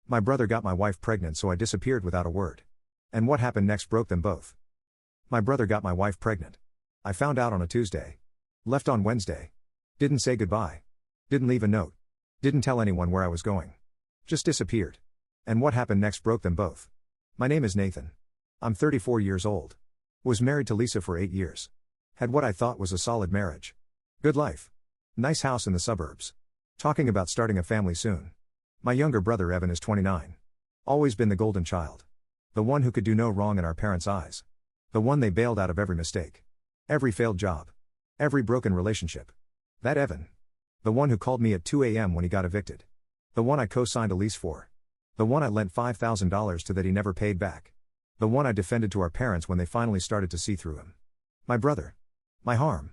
My brother got my wife pregnant, so I disappeared without a word. And what happened next broke them both. My brother got my wife pregnant. I found out on a Tuesday. Left on Wednesday. Didn't say goodbye. Didn't leave a note. Didn't tell anyone where I was going. Just disappeared. And what happened next broke them both. My name is Nathan. I'm 34 years old. Was married to Lisa for 8 years. Had what I thought was a solid marriage. Good life. Nice house in the suburbs. Talking about starting a family soon. My younger brother Evan is 29. Always been the golden child. The one who could do no wrong in our parents' eyes. The one they bailed out of every mistake. Every failed job. Every broken relationship. That Evan. The one who called me at 2 a.m. when he got evicted. The one I co-signed a lease for. The one I lent $5,000 to that he never paid back. The one I defended to our parents when they finally started to see through him. My brother. My harm.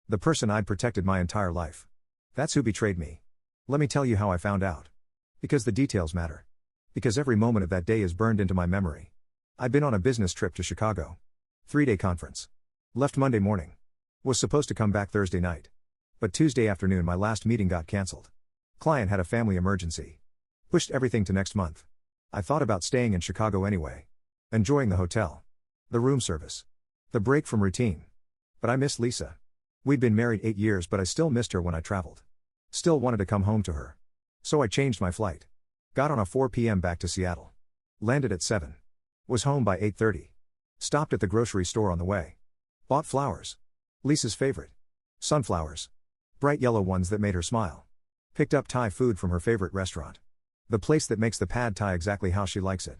The person I'd protected my entire life. That's who betrayed me. Let me tell you how I found out. Because the details matter. Because every moment of that day is burned into my memory. I'd been on a business trip to Chicago. 3-day conference. Left Monday morning. Was supposed to come back Thursday night. But Tuesday afternoon my last meeting got cancelled. Client had a family emergency. Pushed everything to next month. I thought about staying in Chicago anyway. Enjoying the hotel. The room service. The break from routine. But I missed Lisa. We'd been married 8 years, but I still missed her when I traveled. Still wanted to come home to her. So I changed my flight. Got on a 4 p.m. back to Seattle. Landed at 7. Was home by 8:30. Stopped at the grocery store on the way. Bought flowers. Lisa's favorite. Sunflowers. Bright yellow ones that made her smile. Picked up Thai food from her favorite restaurant. The place that makes the pad Thai exactly how she likes it.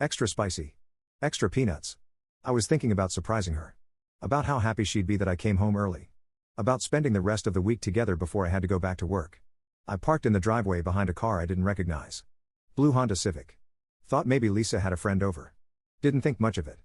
Extra spicy. Extra peanuts. I was thinking about surprising her. About how happy she'd be that I came home early. About spending the rest of the week together before I had to go back to work. I parked in the driveway behind a car I didn't recognize. Blue Honda Civic. Thought maybe Lisa had a friend over. Didn't think much of it.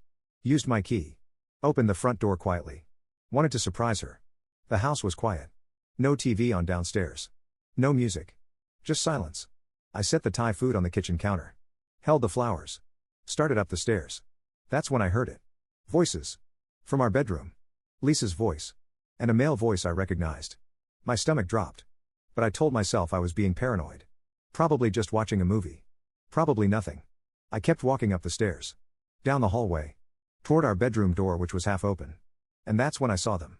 Used my key. Opened the front door quietly. Wanted to surprise her. The house was quiet. No TV on downstairs. No music. Just silence. I set the Thai food on the kitchen counter. Held the flowers. Started up the stairs. That's when I heard it. Voices. From our bedroom. Lisa's voice. And a male voice I recognized. My stomach dropped. But I told myself I was being paranoid. Probably just watching a movie. Probably nothing. I kept walking up the stairs. Down the hallway. Toward our bedroom door, which was half open. And that's when I saw them.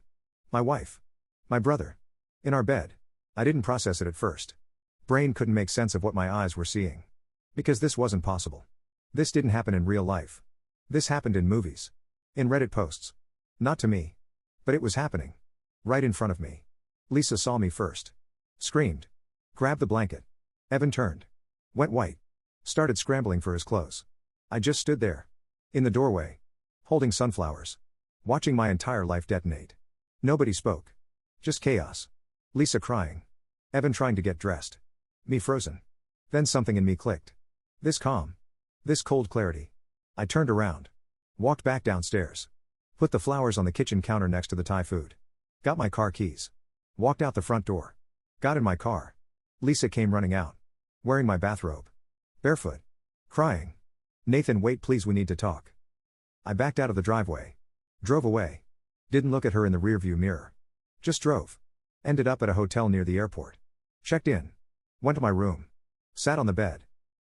My wife. My brother. In our bed. I didn't process it at first. Brain couldn't make sense of what my eyes were seeing. Because this wasn't possible. This didn't happen in real life. This happened in movies. In Reddit posts. Not to me. But it was happening. Right in front of me. Lisa saw me first. Screamed. Grabbed the blanket. Evan turned. Went white. Started scrambling for his clothes. I just stood there. In the doorway. Holding sunflowers. Watching my entire life detonate. Nobody spoke. Just chaos. Lisa crying. Evan trying to get dressed. Me frozen. Then something in me clicked. This calm. This cold clarity. I turned around. Walked back downstairs. Put the flowers on the kitchen counter next to the Thai food. Got my car keys. Walked out the front door. Got in my car. Lisa came running out. Wearing my bathrobe. Barefoot. Crying. Nathan, wait please, we need to talk. I backed out of the driveway. Drove away. Didn't look at her in the rearview mirror. Just drove. Ended up at a hotel near the airport. Checked in. Went to my room. Sat on the bed.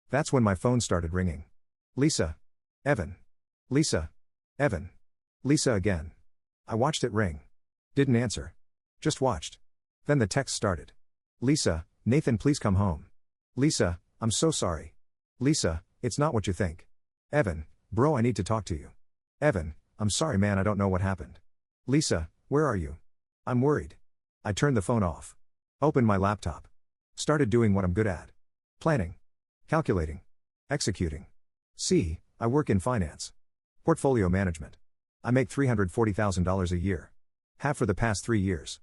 That's when my phone started ringing. Lisa. Evan. Lisa. Evan. Lisa again. I watched it ring. Didn't answer. Just watched. Then the text started. Lisa, Nathan, please come home. Lisa, I'm so sorry. Lisa, it's not what you think. Evan, bro, I need to talk to you. Evan, I'm sorry man, I don't know what happened. Lisa, where are you? I'm worried. I turned the phone off. Opened my laptop. Started doing what I'm good at. Planning. Calculating. Executing. See, I work in finance. Portfolio management. I make $340,000 a year. Have for the past 3 years.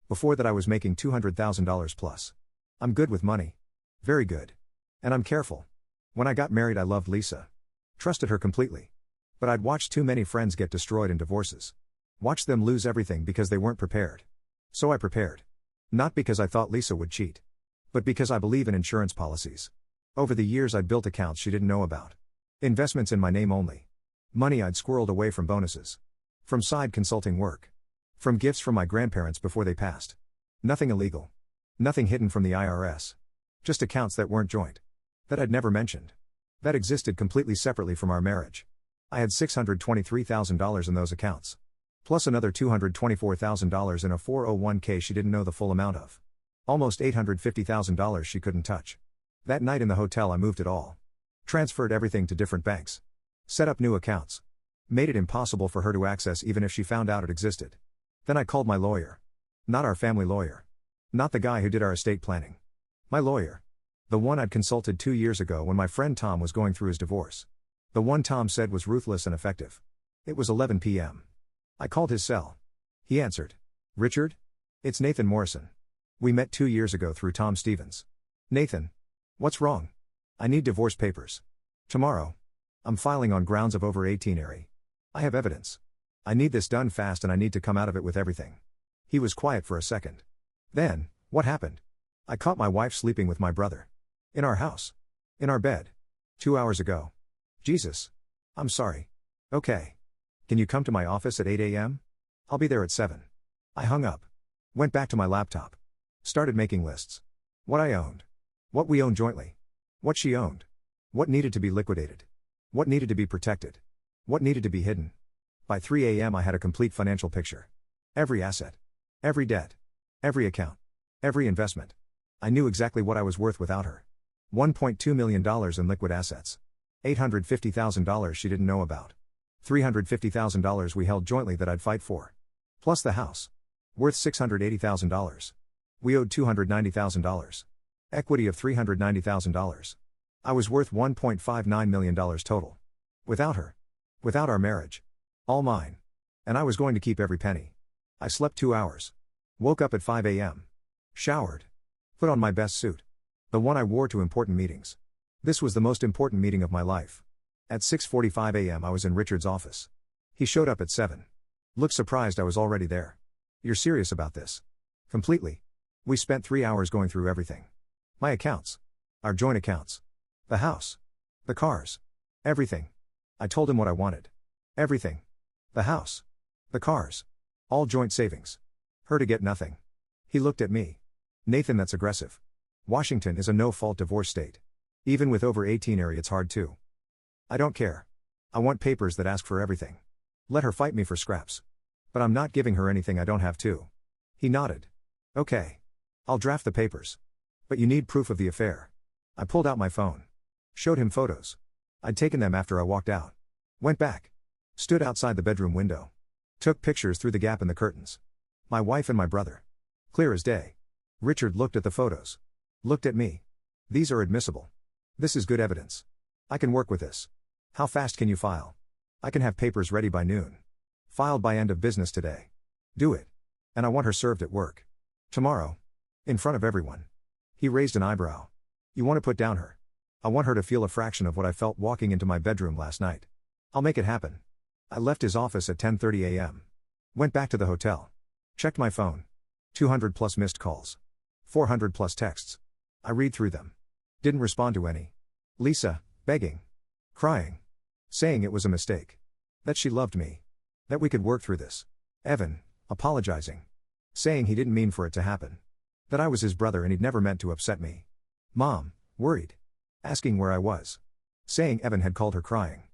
Before that I was making $200,000 plus. I'm good with money. Very good. And I'm careful. When I got married I loved Lisa. Trusted her completely. But I'd watched too many friends get destroyed in divorces. Watched them lose everything because they weren't prepared. So I prepared. Not because I thought Lisa would cheat. But because I believe in insurance policies. Over the years I'd built accounts she didn't know about. Investments in my name only. Money I'd squirreled away from bonuses. From side consulting work. From gifts from my grandparents before they passed. Nothing illegal. Nothing hidden from the IRS. Just accounts that weren't joint. That I'd never mentioned. that existed completely separately from our marriage. I had $623,000 in those accounts. Plus another $224,000 in a 401k she didn't know the full amount of. Almost $850,000 she couldn't touch. That night in the hotel I moved it all. Transferred everything to different banks. Set up new accounts. Made it impossible for her to access even if she found out it existed. Then I called my lawyer. Not our family lawyer. Not the guy who did our estate planning. My lawyer. The one I'd consulted 2 years ago when my friend Tom was going through his divorce. The one Tom said was ruthless and effective. It was 11 p.m. I called his cell. He answered. Richard? It's Nathan Morrison. We met 2 years ago through Tom Stevens. Nathan. What's wrong? I need divorce papers. Tomorrow. I'm filing on grounds of over 18-ary. I have evidence. I need this done fast and I need to come out of it with everything. He was quiet for a second. Then, what happened? I caught my wife sleeping with my brother. In our house. In our bed. 2 hours ago. Jesus. I'm sorry. Okay. Can you come to my office at 8 a.m.? I'll be there at 7. I hung up. Went back to my laptop. Started making lists. What I owned. What we owned jointly. What she owned. What needed to be liquidated. What needed to be protected. What needed to be hidden. By 3 a.m. I had a complete financial picture. Every asset. Every debt. Every account. Every investment. I knew exactly what I was worth without her. $1.2 million in liquid assets. $850,000 she didn't know about. $350,000 we held jointly that I'd fight for. Plus the house. Worth $680,000. We owed $290,000. Equity of $390,000. I was worth $1.59 million total. Without her. Without our marriage. All mine. And I was going to keep every penny. I slept 2 hours. Woke up at 5 a.m. Showered. Put on my best suit. The one I wore to important meetings. This was the most important meeting of my life. At 6:45 a.m. I was in Richard's office. He showed up at 7. Looked surprised I was already there. You're serious about this? Completely. We spent 3 hours going through everything. My accounts. Our joint accounts. The house. The cars. Everything. I told him what I wanted. Everything. The house. The cars. All joint savings. Her to get nothing. He looked at me. Nathan, that's aggressive. Washington is a no-fault divorce state. Even with over 18-ary it's hard too. I don't care. I want papers that ask for everything. Let her fight me for scraps. But I'm not giving her anything I don't have to. He nodded. Okay. I'll draft the papers. But you need proof of the affair. I pulled out my phone. Showed him photos. I'd taken them after I walked out. Went back. Stood outside the bedroom window. Took pictures through the gap in the curtains. My wife and my brother. Clear as day. Richard looked at the photos. Looked at me. These are admissible. This is good evidence. I can work with this. How fast can you file? I can have papers ready by noon. Filed by end of business today. Do it. And I want her served at work. Tomorrow. In front of everyone. He raised an eyebrow. You want to put down her? I want her to feel a fraction of what I felt walking into my bedroom last night. I'll make it happen. I left his office at 10:30 a.m. Went back to the hotel. Checked my phone. 200 plus missed calls. 400 plus texts. I read through them. Didn't respond to any. Lisa, begging. Crying. Saying it was a mistake. That she loved me. That we could work through this. Evan, apologizing. Saying he didn't mean for it to happen. That I was his brother and he'd never meant to upset me. Mom, worried. Asking where I was. Saying Evan had called her crying.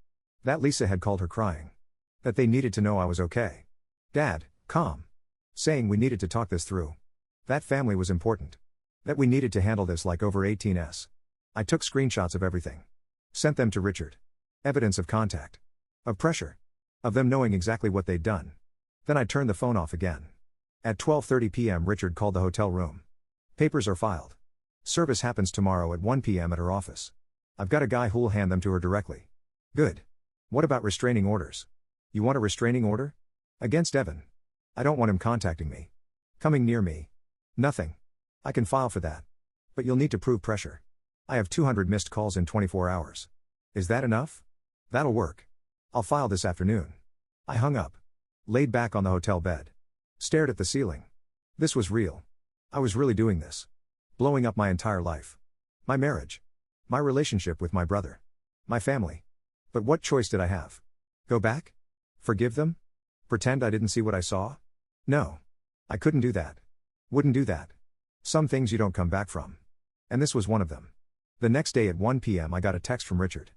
That Lisa had called her crying. That they needed to know I was okay. Dad, calm. Saying we needed to talk this through. That family was important. That we needed to handle this like over 18s. I took screenshots of everything. Sent them to Richard. Evidence of contact. Of pressure. Of them knowing exactly what they'd done. Then I turned the phone off again. At 12:30 p.m. Richard called the hotel room. Papers are filed. Service happens tomorrow at 1 p.m. at her office. I've got a guy who'll hand them to her directly. Good. What about restraining orders? You want a restraining order? Against Evan. I don't want him contacting me. Coming near me. Nothing. I can file for that. But you'll need to prove pressure. I have 200 missed calls in 24 hours. Is that enough? That'll work. I'll file this afternoon. I hung up. Laid back on the hotel bed. Stared at the ceiling. This was real. I was really doing this. Blowing up my entire life. My marriage. My relationship with my brother. My family. But what choice did I have? Go back? Forgive them? Pretend I didn't see what I saw? No. I couldn't do that. Wouldn't do that. Some things you don't come back from. And this was one of them. The next day at 1 p.m. I got a text from Richard.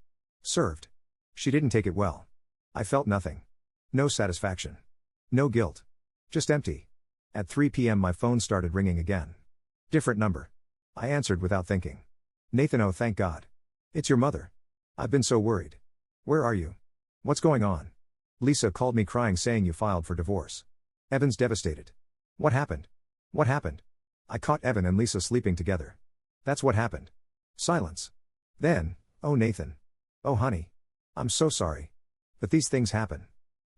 Served. She didn't take it well. I felt nothing. No satisfaction. No guilt. Just empty. At 3 p.m. my phone started ringing again. Different number. I answered without thinking. Nathan, oh thank God. It's your mother. I've been so worried. Where are you? What's going on? Lisa called me crying saying you filed for divorce. Evan's devastated. What happened? What happened? I caught Evan and Lisa sleeping together. That's what happened. Silence. Then, oh Nathan. Oh honey. I'm so sorry. But these things happen.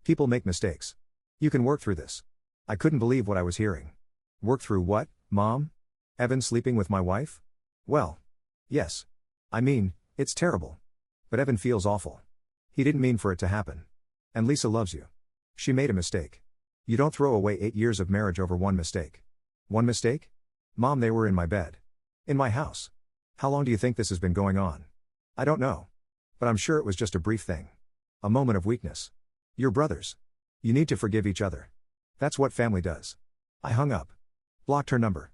People make mistakes. You can work through this. I couldn't believe what I was hearing. Work through what, Mom? Evan sleeping with my wife? Well. Yes. I mean, it's terrible. But Evan feels awful. He didn't mean for it to happen. And Lisa loves you. She made a mistake. You don't throw away 8 years of marriage over one mistake. One mistake? Mom, they were in my bed. In my house. How long do you think this has been going on? I don't know. But I'm sure it was just a brief thing. A moment of weakness. You're brothers. You need to forgive each other. That's what family does. I hung up. Blocked her number.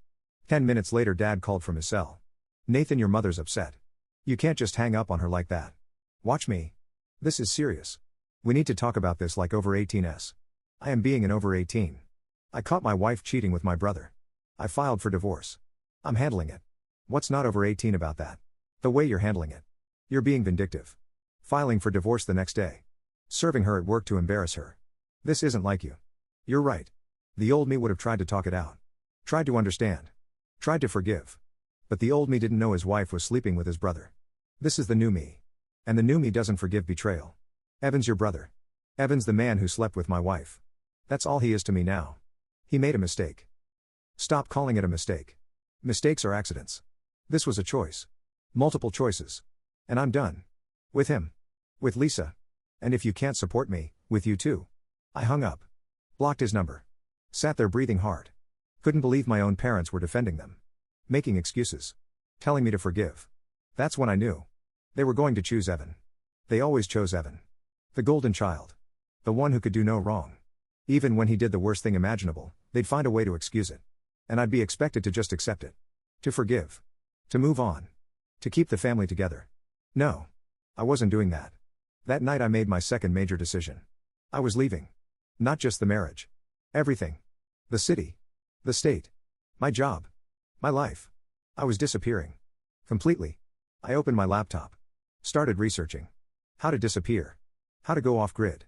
10 minutes later Dad called from his cell. Nathan, your mother's upset. You can't just hang up on her like that. Watch me. This is serious. We need to talk about this like over 18s. I am being an over 18. I caught my wife cheating with my brother. I filed for divorce. I'm handling it. What's not over 18 about that? The way you're handling it. You're being vindictive. Filing for divorce the next day. Serving her at work to embarrass her. This isn't like you. You're right. The old me would have tried to talk it out. Tried to understand. Tried to forgive. But the old me didn't know his wife was sleeping with his brother. This is the new me. And the new me doesn't forgive betrayal. Evan's your brother. Evan's the man who slept with my wife. That's all he is to me now. He made a mistake. Stop calling it a mistake. Mistakes are accidents. This was a choice. Multiple choices. And I'm done. With him. With Lisa. And if you can't support me, with you too. I hung up. Blocked his number. Sat there breathing hard. Couldn't believe my own parents were defending them. Making excuses. Telling me to forgive. That's when I knew. They were going to choose Evan. They always chose Evan. The golden child. The one who could do no wrong. Even when he did the worst thing imaginable, they'd find a way to excuse it. And I'd be expected to just accept it. To forgive. To move on. To keep the family together. No. I wasn't doing that. That night I made my second major decision. I was leaving. Not just the marriage. Everything. The city. The state. My job. My life. I was disappearing. Completely. I opened my laptop. Started researching. How to disappear. How to go off grid.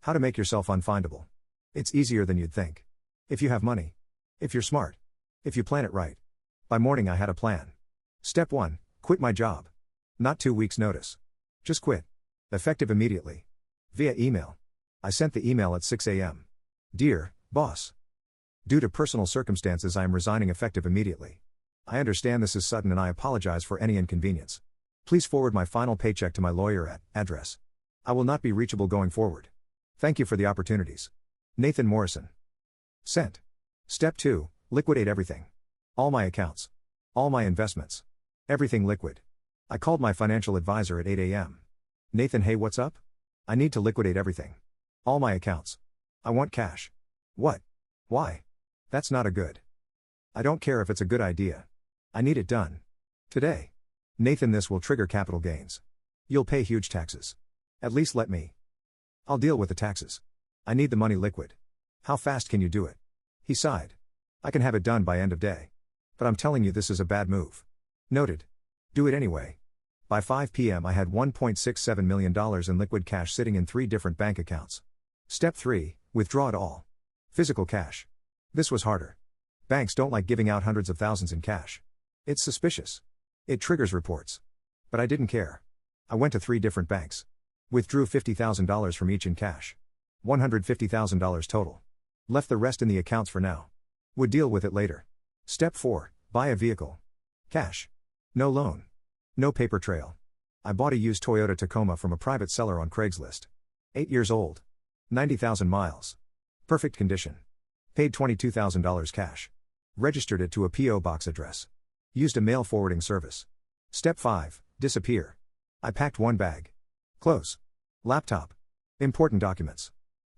How to make yourself unfindable. It's easier than you'd think. If you have money. If you're smart. If you plan it right. By morning I had a plan. Step 1, quit my job. Not 2 weeks notice. Just quit. Effective immediately. Via email. I sent the email at 6 a.m. Dear boss. Due to personal circumstances I am resigning effective immediately. I understand this is sudden and I apologize for any inconvenience. Please forward my final paycheck to my lawyer at address. I will not be reachable going forward. Thank you for the opportunities. Nathan Morrison. Sent. Step 2, liquidate everything. All my accounts. All my investments. Everything liquid. I called my financial advisor at 8 a.m. Nathan, hey, what's up? I need to liquidate everything. All my accounts. I want cash. What? Why? That's not a good. I don't care if it's a good idea. I need it done. Today. Nathan, this will trigger capital gains. You'll pay huge taxes. At least let me. I'll deal with the taxes. I need the money liquid. How fast can you do it? He sighed. I can have it done by end of day. But I'm telling you this is a bad move. Noted. Do it anyway. By 5 p.m. I had $1.67 million in liquid cash sitting in 3 different bank accounts. Step 3, withdraw it all. Physical cash. This was harder. Banks don't like giving out hundreds of thousands in cash. It's suspicious. It triggers reports. But I didn't care. I went to 3 different banks. Withdrew $50,000 from each in cash. $150,000 total. Left the rest in the accounts for now. Would deal with it later. Step 4, buy a vehicle. Cash. No loan. No paper trail. I bought a used Toyota Tacoma from a private seller on Craigslist. 8 years old. 90,000 miles. Perfect condition. Paid $22,000 cash. Registered it to a P.O. box address. Used a mail forwarding service. Step 5, disappear. I packed 1 bag. Clothes. Laptop. Important documents.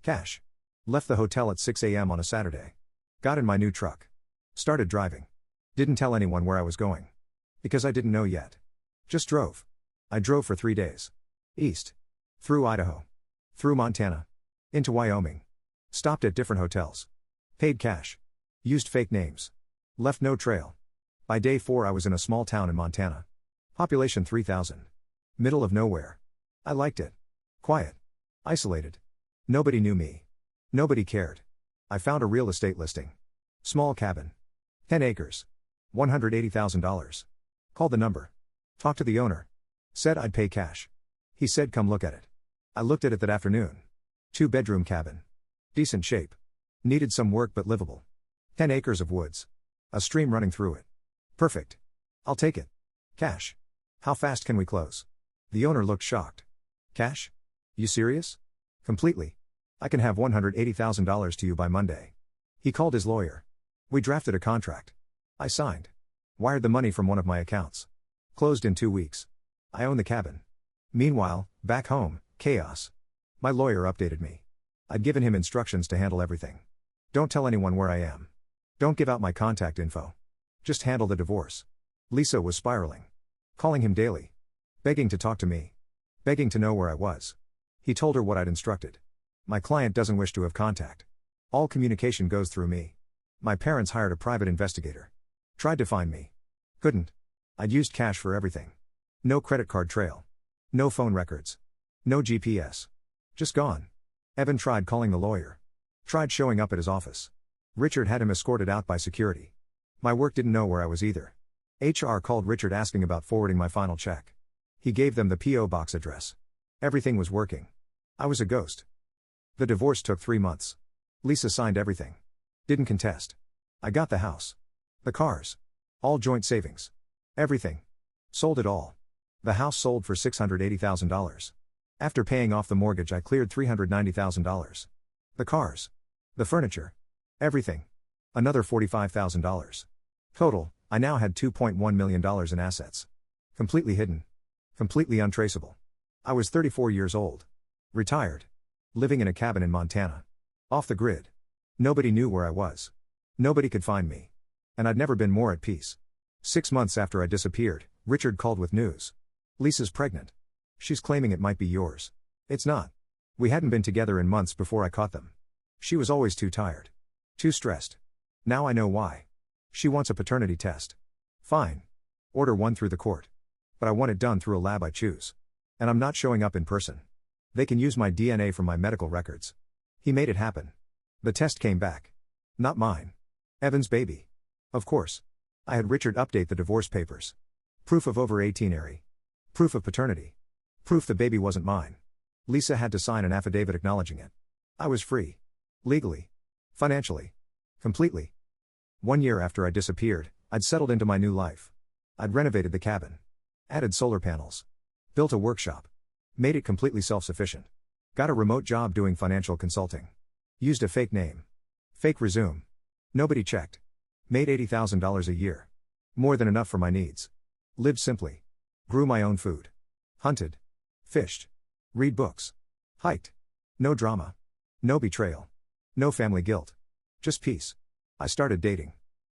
Cash. Left the hotel at 6 a.m. on a Saturday. Got in my new truck. Started driving. Didn't tell anyone where I was going. Because I didn't know yet. Just drove. I drove for 3 days. East. Through Idaho. Through Montana. Into Wyoming. Stopped at different hotels. Paid cash. Used fake names. Left no trail. By day 4 I was in a small town in Montana. Population 3,000. Middle of nowhere. I liked it. Quiet. Isolated. Nobody knew me. Nobody cared. I found a real estate listing. Small cabin. 10 acres. $180,000. Called the number. Talked to the owner. Said I'd pay cash. He said come look at it. I looked at it that afternoon. 2-bedroom cabin. Decent shape. Needed some work but livable. 10 acres of woods. A stream running through it. Perfect. I'll take it. Cash. How fast can we close? The owner looked shocked. Cash? You serious? Completely. I can have $180,000 to you by Monday. He called his lawyer. We drafted a contract. I signed. Wired the money from one of my accounts. Closed in 2 weeks. I own the cabin. Meanwhile, back home, chaos. My lawyer updated me. I'd given him instructions to handle everything. Don't tell anyone where I am. Don't give out my contact info. Just handle the divorce. Lisa was spiraling. Calling him daily. Begging to talk to me. Begging to know where I was. He told her what I'd instructed. My client doesn't wish to have contact. All communication goes through me. My parents hired a private investigator. Tried to find me. Couldn't. I'd used cash for everything. No credit card trail. No phone records. No GPS. Just gone. Evan tried calling the lawyer. Tried showing up at his office. Richard had him escorted out by security. My work didn't know where I was either. HR called Richard asking about forwarding my final check. He gave them the P.O. box address. Everything was working. I was a ghost. The divorce took 3 months. Lisa signed everything. Didn't contest. I got the house. The cars. All joint savings. Everything. Sold it all. The house sold for $680,000. After paying off the mortgage I cleared $390,000. The cars. The furniture. Everything. Another $45,000. Total, I now had $2.1 million in assets. Completely hidden. Completely untraceable. I was 34 years old. Retired. Living in a cabin in Montana. Off the grid. Nobody knew where I was. Nobody could find me. And I'd never been more at peace. 6 months after I disappeared, Richard called with news. Lisa's pregnant. She's claiming it might be yours. It's not. We hadn't been together in months before I caught them. She was always too tired. Too stressed. Now I know why. She wants a paternity test. Fine. Order one through the court. But I want it done through a lab I choose. And I'm not showing up in person. They can use my DNA from my medical records. He made it happen. The test came back. Not mine. Evan's baby. Of course. I had Richard update the divorce papers. Proof of over 18-ary. Proof of paternity. Proof the baby wasn't mine. Lisa had to sign an affidavit acknowledging it. I was free. Legally. Financially. Completely. 1 year after I disappeared, I'd settled into my new life. I'd renovated the cabin. Added solar panels. Built a workshop. Made it completely self-sufficient. Got a remote job doing financial consulting. Used a fake name. Fake resume. Nobody checked. Made $80,000 a year. More than enough for my needs. Lived simply. Grew my own food. Hunted. Fished. Read books. Hiked. No drama. No betrayal. No family guilt. Just peace. I started dating.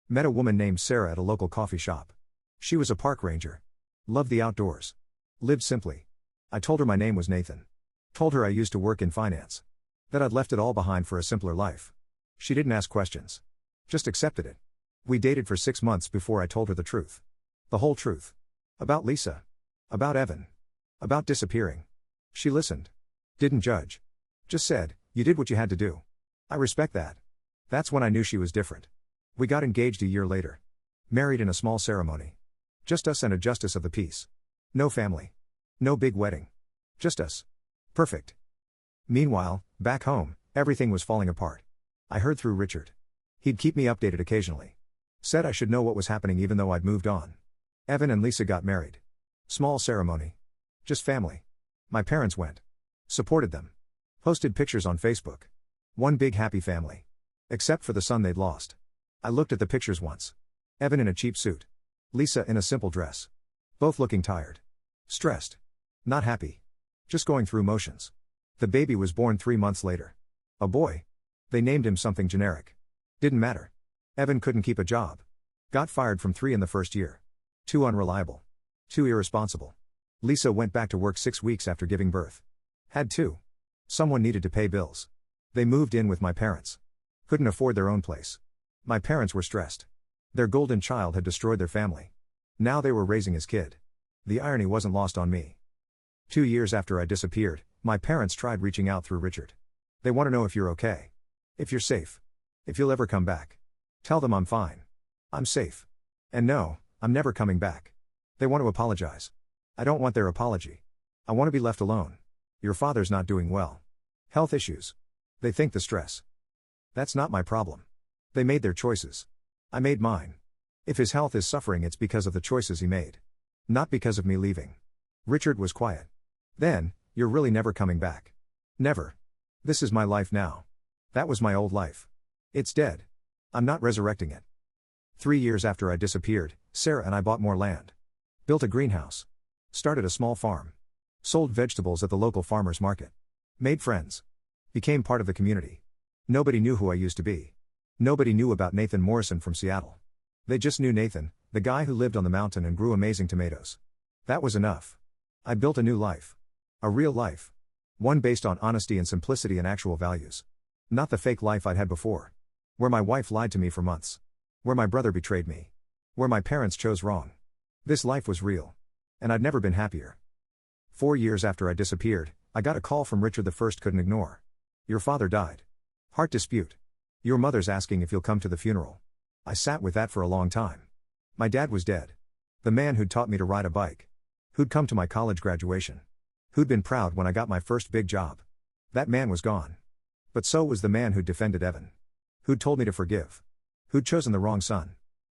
Met a woman named Sarah at a local coffee shop. She was a park ranger. Loved the outdoors. Lived simply. I told her my name was Nathan. Told her I used to work in finance. That I'd left it all behind for a simpler life. She didn't ask questions. Just accepted it. We dated for 6 months before I told her the truth. The whole truth. About Lisa. About Evan. About disappearing. She listened. Didn't judge. Just said, you did what you had to do. I respect that. That's when I knew she was different. We got engaged a year later. Married in a small ceremony. Just us and a justice of the peace. No family. No big wedding. Just us. Perfect. Meanwhile, back home, everything was falling apart. I heard through Richard. He'd keep me updated occasionally. Said I should know what was happening even though I'd moved on. Evan and Lisa got married. Small ceremony. Just family. My parents went. Supported them. Posted pictures on Facebook. One big happy family. Except for the son they'd lost. I looked at the pictures once. Evan in a cheap suit. Lisa in a simple dress. Both looking tired. Stressed. Not happy. Just going through motions. The baby was born 3 months later. A boy. They named him something generic. Didn't matter. Evan couldn't keep a job. Got fired from 3 in the first year. Too unreliable. Too irresponsible. Lisa went back to work 6 weeks after giving birth. Had to. Someone needed to pay bills. They moved in with my parents. Couldn't afford their own place. My parents were stressed. Their golden child had destroyed their family. Now they were raising his kid. The irony wasn't lost on me. 2 years after I disappeared, my parents tried reaching out through Richard. They want to know if you're okay. If you're safe. If you'll ever come back. Tell them I'm fine. I'm safe. And no, I'm never coming back. They want to apologize. I don't want their apology. I want to be left alone. Your father's not doing well. Health issues. They think the stress. That's not my problem. They made their choices. I made mine. If his health is suffering, it's because of the choices he made. Not because of me leaving. Richard was quiet. Then, you're really never coming back. Never. This is my life now. That was my old life. It's dead. I'm not resurrecting it. 3 years after I disappeared, Sarah and I bought more land. Built a greenhouse. Started a small farm. Sold vegetables at the local farmers market. Made friends. Became part of the community. Nobody knew who I used to be. Nobody knew about Nathan Morrison from Seattle. They just knew Nathan, the guy who lived on the mountain and grew amazing tomatoes. That was enough. I built a new life. A real life. One based on honesty and simplicity and actual values. Not the fake life I'd had before. Where my wife lied to me for months. Where my brother betrayed me. Where my parents chose wrong. This life was real. And I'd never been happier. 4 years after I disappeared, I got a call from Richard I couldn't ignore. Your father died. Heart dispute. Your mother's asking if you'll come to the funeral. I sat with that for a long time. My dad was dead. The man who'd taught me to ride a bike. Who'd come to my college graduation. Who'd been proud when I got my first big job. That man was gone. But so was the man who'd defended Evan. Who'd told me to forgive. Who'd chosen the wrong son.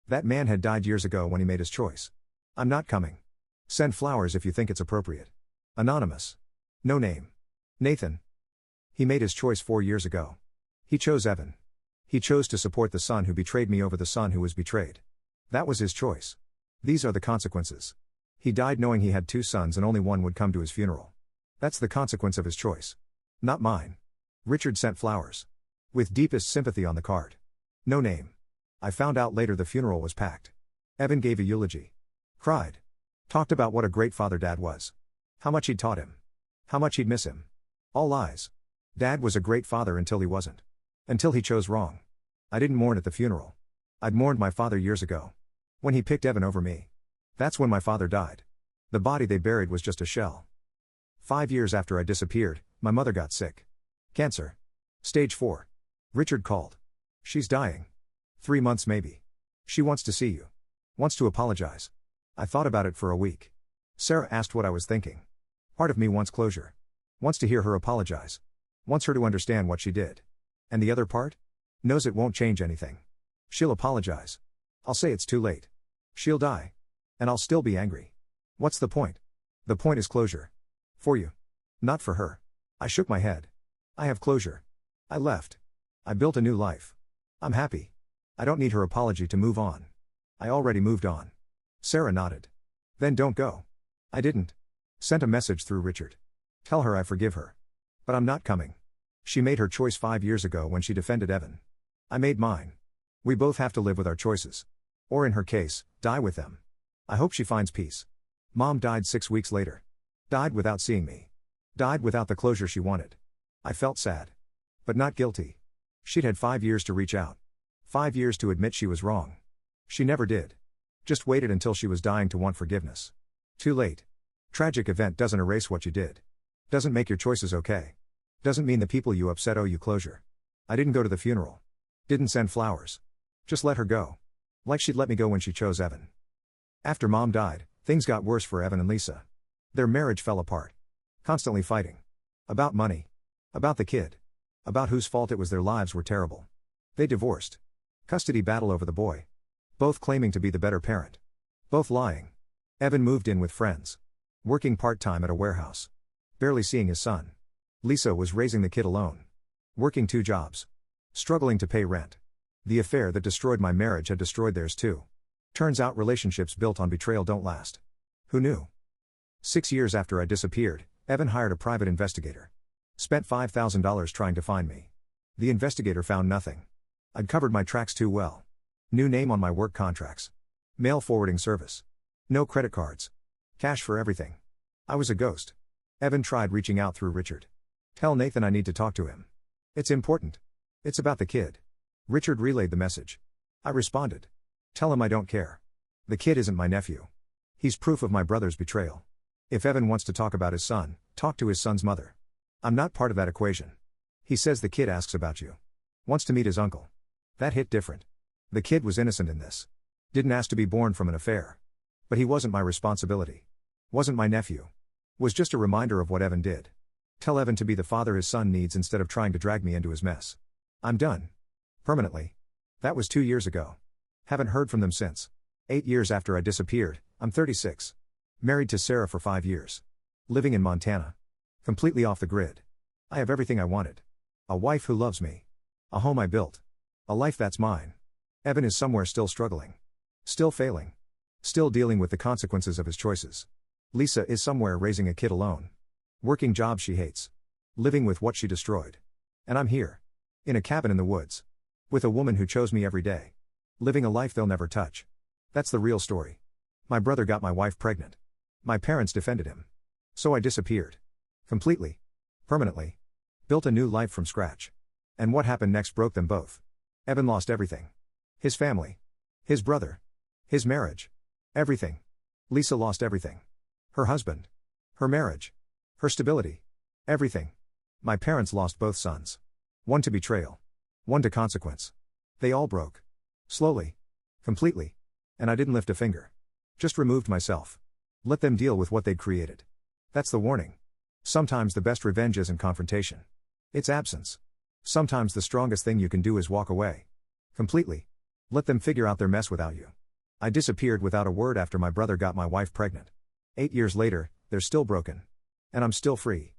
That man had died years ago when he made his choice. I'm not coming. Send flowers if you think it's appropriate. Anonymous. No name. Nathan. He made his choice 4 years ago. He chose Evan. He chose to support the son who betrayed me over the son who was betrayed. That was his choice. These are the consequences. He died knowing he had 2 sons and only one would come to his funeral. That's the consequence of his choice. Not mine. Richard sent flowers. With deepest sympathy on the card. No name. I found out later the funeral was packed. Evan gave a eulogy. Cried. Talked about what a great father Dad was. How much he'd taught him. How much he'd miss him. All lies. Dad was a great father until he wasn't. Until he chose wrong. I didn't mourn at the funeral. I'd mourned my father years ago. When he picked Evan over me. That's when my father died. The body they buried was just a shell. 5 years after I disappeared, my mother got sick. Cancer. Stage 4. Richard called. She's dying. 3 months maybe. She wants to see you. Wants to apologize. I thought about it for a week. Sarah asked what I was thinking. Part of me wants closure. Wants to hear her apologize. Wants her to understand what she did. And the other part? Knows it won't change anything. She'll apologize. I'll say it's too late. She'll die. And I'll still be angry. What's the point? The point is closure. For you. Not for her. I shook my head. I have closure. I left. I built a new life. I'm happy. I don't need her apology to move on. I already moved on. Sarah nodded. Then don't go. I didn't. Sent a message through Richard. Tell her I forgive her. But I'm not coming. She made her choice 5 years ago when she defended Evan. I made mine. We both have to live with our choices. Or in her case, die with them. I hope she finds peace. Mom died 6 weeks later. Died without seeing me. Died without the closure she wanted. I felt sad. But not guilty. She'd had 5 years to reach out. 5 years to admit she was wrong. She never did. Just waited until she was dying to want forgiveness. Too late. Tragic event doesn't erase what you did. Doesn't make your choices okay. Doesn't mean the people you upset owe you closure. I didn't go to the funeral. Didn't send flowers. Just let her go. Like she'd let me go when she chose Evan. After Mom died, things got worse for Evan and Lisa. Their marriage fell apart. Constantly fighting. About money. About the kid. About whose fault it was their lives were terrible. They divorced. Custody battle over the boy. Both claiming to be the better parent. Both lying. Evan moved in with friends. Working part-time at a warehouse. Barely seeing his son. Lisa was raising the kid alone. Working 2 jobs. Struggling to pay rent. The affair that destroyed my marriage had destroyed theirs too. Turns out relationships built on betrayal don't last. Who knew? 6 years after I disappeared, Evan hired a private investigator. Spent $5,000 trying to find me. The investigator found nothing. I'd covered my tracks too well. New name on my work contracts. Mail forwarding service. No credit cards. Cash for everything. I was a ghost. Evan tried reaching out through Richard. Tell Nathan I need to talk to him. It's important. It's about the kid. Richard relayed the message. I responded. Tell him I don't care. The kid isn't my nephew. He's proof of my brother's betrayal. If Evan wants to talk about his son, talk to his son's mother. I'm not part of that equation. He says the kid asks about you. Wants to meet his uncle. That hit different. The kid was innocent in this. Didn't ask to be born from an affair. But he wasn't my responsibility. Wasn't my nephew. Was just a reminder of what Evan did. Tell Evan to be the father his son needs instead of trying to drag me into his mess. I'm done. Permanently. That was 2 years ago. Haven't heard from them since. 8 years after I disappeared, I'm 36. Married to Sarah for 5 years. Living in Montana. Completely off the grid. I have everything I wanted. A wife who loves me. A home I built. A life that's mine. Evan is somewhere still struggling. Still failing. Still dealing with the consequences of his choices. Lisa is somewhere raising a kid alone. Working jobs she hates. Living with what she destroyed. And I'm here. In a cabin in the woods. With a woman who chose me every day. Living a life they'll never touch. That's the real story. My brother got my wife pregnant. My parents defended him. So I disappeared. Completely. Permanently. Built a new life from scratch. And what happened next broke them both. Evan lost everything. His family. His brother. His marriage. Everything. Lisa lost everything. Her husband. Her marriage. Her stability. Everything. My parents lost both sons. One to betrayal. One to consequence. They all broke. Slowly. Completely. And I didn't lift a finger. Just removed myself. Let them deal with what they'd created. That's the warning. Sometimes the best revenge isn't confrontation. It's absence. Sometimes the strongest thing you can do is walk away. Completely. Let them figure out their mess without you. I disappeared without a word after my brother got my wife pregnant. 8 years later, they're still broken. And I'm still free.